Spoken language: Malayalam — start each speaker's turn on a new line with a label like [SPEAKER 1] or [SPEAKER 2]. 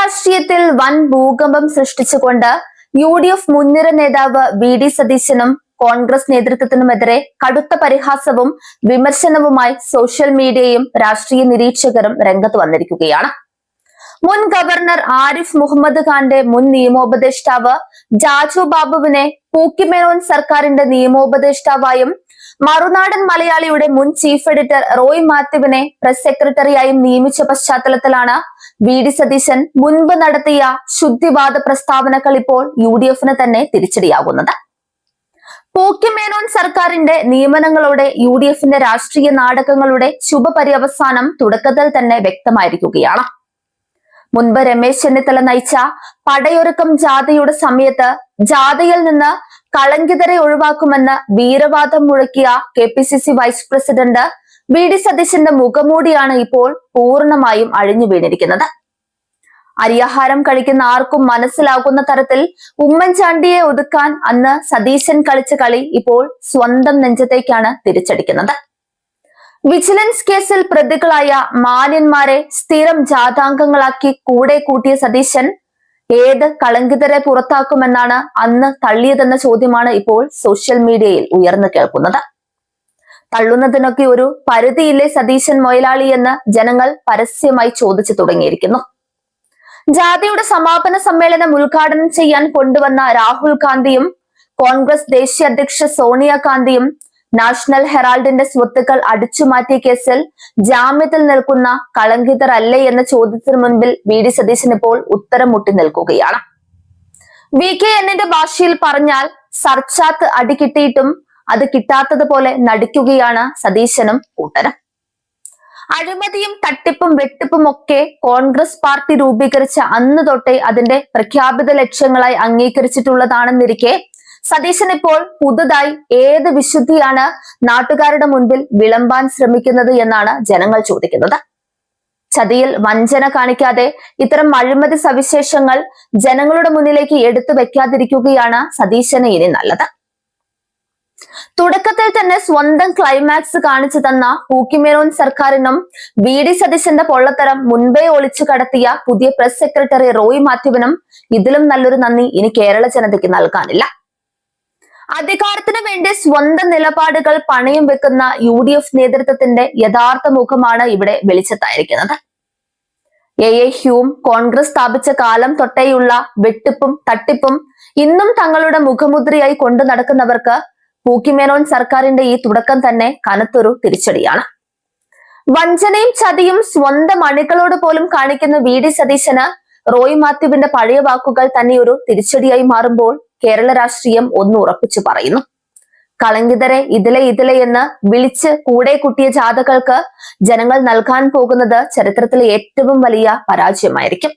[SPEAKER 1] രാഷ്ട്രീയത്തിൽ വൻ ഭൂകമ്പം സൃഷ്ടിച്ചുകൊണ്ട് UDF മുൻനിര നേതാവ് VD സതീശനും കോൺഗ്രസ് നേതൃത്വത്തിനുമെതിരെ കടുത്ത പരിഹാസവും വിമർശനവുമായി സോഷ്യൽ മീഡിയയും രാഷ്ട്രീയ നിരീക്ഷകരും രംഗത്ത് വന്നിരിക്കുകയാണ്. മുൻ ഗവർണർ ആരിഫ് മുഹമ്മദ് ഖാന്റെ മുൻ നിയമോപദേഷ്ടാവ് ജാജു ബാബുവിനെ പൂക്കിമേനോൻ സർക്കാരിന്റെ നിയമോപദേഷ്ടാവായും മറുനാടൻ മലയാളിയുടെ മുൻ ചീഫ് എഡിറ്റർ റോയ് മാത്യുവിനെ പ്രസ് സെക്രട്ടറിയായും നിയമിച്ച പശ്ചാത്തലത്തിലാണ് VD സതീശൻ മുൻപ് നടത്തിയ ശുദ്ധിവാദ പ്രസ്താവനകൾ ഇപ്പോൾ UDFന് തന്നെ തിരിച്ചടിയാകുന്നത്. പൂക്കിമേനോൻ സർക്കാരിന്റെ നിയമനങ്ങളോടെ UDFന്റെ രാഷ്ട്രീയ നാടകങ്ങളുടെ ശുഭപര്യവസാനം തുടക്കത്തിൽ തന്നെ വ്യക്തമായിരിക്കുകയാണ്. മുൻപ് രമേശ് ചെന്നിത്തല നയിച്ച പടയൊരുക്കം ജാഥയുടെ സമയത്ത് ജാഥയിൽ നിന്ന് കളങ്കിതരെ ഒഴിവാക്കുമെന്ന് വീരവാദം മുഴക്കിയ KPCC വൈസ് പ്രസിഡന്റ് VD സതീശന്റെ മുഖമൂടിയാണ് ഇപ്പോൾ പൂർണ്ണമായും അഴിഞ്ഞു വീണിരിക്കുന്നത്. അരിയാഹാരം കഴിക്കുന്ന ആർക്കും മനസ്സിലാകുന്ന തരത്തിൽ ഉമ്മൻചാണ്ടിയെ ഒതുക്കാൻ അന്ന് സതീശൻ കളിച്ച കളി ഇപ്പോൾ സ്വന്തം നെഞ്ചത്തേക്കാണ് തിരിച്ചടിക്കുന്നത്. വിജിലൻസ് കേസിൽ പ്രതികളായ മാന്യന്മാരെ സ്ഥിരം ജാഥാംഗങ്ങളാക്കി കൂടെ കൂട്ടിയ സതീശൻ ഏത് കളങ്കിതരെ പുറത്താക്കുമെന്നാണ് അന്ന് തള്ളിയതെന്ന ചോദ്യമാണ് ഇപ്പോൾ സോഷ്യൽ മീഡിയയിൽ ഉയർന്നു കേൾക്കുന്നത്. തള്ളുന്നതിനൊക്കെ ഒരു പരിധിയില്ലേ സതീശൻ മൊയലാളി എന്ന് ജനങ്ങൾ പരസ്യമായി ചോദിച്ചു തുടങ്ങിയിരിക്കുന്നു. ജാഥയുടെ സമാപന സമ്മേളനം ഉദ്ഘാടനം ചെയ്യാൻ കൊണ്ടുവന്ന രാഹുൽ ഗാന്ധിയും കോൺഗ്രസ് ദേശീയ അധ്യക്ഷ സോണിയാഗാന്ധിയും നാഷണൽ ഹെറാൾഡിന്റെ സ്വത്തുക്കൾ അടിച്ചുമാറ്റിയ കേസിൽ ജാമ്യത്തിൽ നിൽക്കുന്ന കളങ്കിതർ അല്ലേ എന്ന ചോദ്യത്തിന് മുൻപിൽ VD സതീശൻ ഇപ്പോൾ ഉത്തരം മുട്ടി നിൽക്കുകയാണ്. VKNന്റെ ഭാഷയിൽ പറഞ്ഞാൽ സർച്ചാത്ത് അടി കിട്ടിയിട്ടും അത് കിട്ടാത്തതുപോലെ നടിക്കുകയാണ് സതീശനും കൂട്ടരും. അഴിമതിയും തട്ടിപ്പും വെട്ടിപ്പും ഒക്കെ കോൺഗ്രസ് പാർട്ടി രൂപീകരിച്ച അന്ന് തൊട്ടേ അതിന്റെ പ്രഖ്യാപിത ലക്ഷ്യങ്ങളായി അംഗീകരിച്ചിട്ടുള്ളതാണെന്നിരിക്കെ സതീശൻ ഇപ്പോൾ പുതുതായി ഏത് വിശുദ്ധിയാണ് നാട്ടുകാരുടെ മുൻപിൽ വിളമ്പാൻ ശ്രമിക്കുന്നത് എന്നാണ് ജനങ്ങൾ ചോദിക്കുന്നത്. ചതിയിൽ വഞ്ചന കാണിക്കാതെ ഇത്തരം അഴിമതി സവിശേഷങ്ങൾ ജനങ്ങളുടെ മുന്നിലേക്ക് എടുത്തു വെക്കാതിരിക്കുകയാണ് സതീശന് ഇനി നല്ലത്. തുടക്കത്തിൽ തന്നെ സ്വന്തം ക്ലൈമാക്സ് കാണിച്ചു തന്ന പൂക്കിമേനോൻ സർക്കാരിനും VD സതീശന്റെ പൊള്ളത്തരം മുൻപേ ഒളിച്ചു കടത്തിയ പുതിയ പ്രസ് സെക്രട്ടറി റോയ് മാത്യുവിനും ഇതിലും നല്ലൊരു നന്ദി ഇനി കേരള ജനതയ്ക്ക് നൽകാനില്ല. അധികാരത്തിന് വേണ്ടി സ്വന്തം നിലപാടുകൾ പണയം വെക്കുന്ന UDF നേതൃത്വത്തിന്റെ യഥാർത്ഥ മുഖമാണ് ഇവിടെ വെളിച്ചത്തായിരിക്കുന്നത്. AA ഹ്യൂം കോൺഗ്രസ് സ്ഥാപിച്ച കാലം തൊട്ടേയുള്ള വെട്ടിപ്പും തട്ടിപ്പും ഇന്നും തങ്ങളുടെ മുഖമുദ്രയായി കൊണ്ടു നടക്കുന്നവർക്ക് പൂക്കിമേനോൻ സർക്കാരിന്റെ ഈ തുടക്കം തന്നെ കനത്തൊരു തിരിച്ചടിയാണ്. വഞ്ചനയും ചതിയും സ്വന്തം അണികളോട് പോലും കാണിക്കുന്ന VD സതീശന് റോയ് മാത്യുവിന്റെ പഴയ വാക്കുകൾ തന്നെ ഒരു തിരിച്ചടിയായി മാറുമ്പോൾ കേരള രാഷ്ട്രീയം ഒന്ന് ഉറപ്പിച്ചു പറയുന്നു. കളങ്കിതരെ ഇതിലെ എന്ന് വിളിച്ച് കൂടെ കുട്ടിയ ജാഥകൾക്ക് ജനങ്ങൾ നൽകാൻ പോകുന്നത് ചരിത്രത്തിലെ ഏറ്റവും വലിയ പരാജയമായിരിക്കും.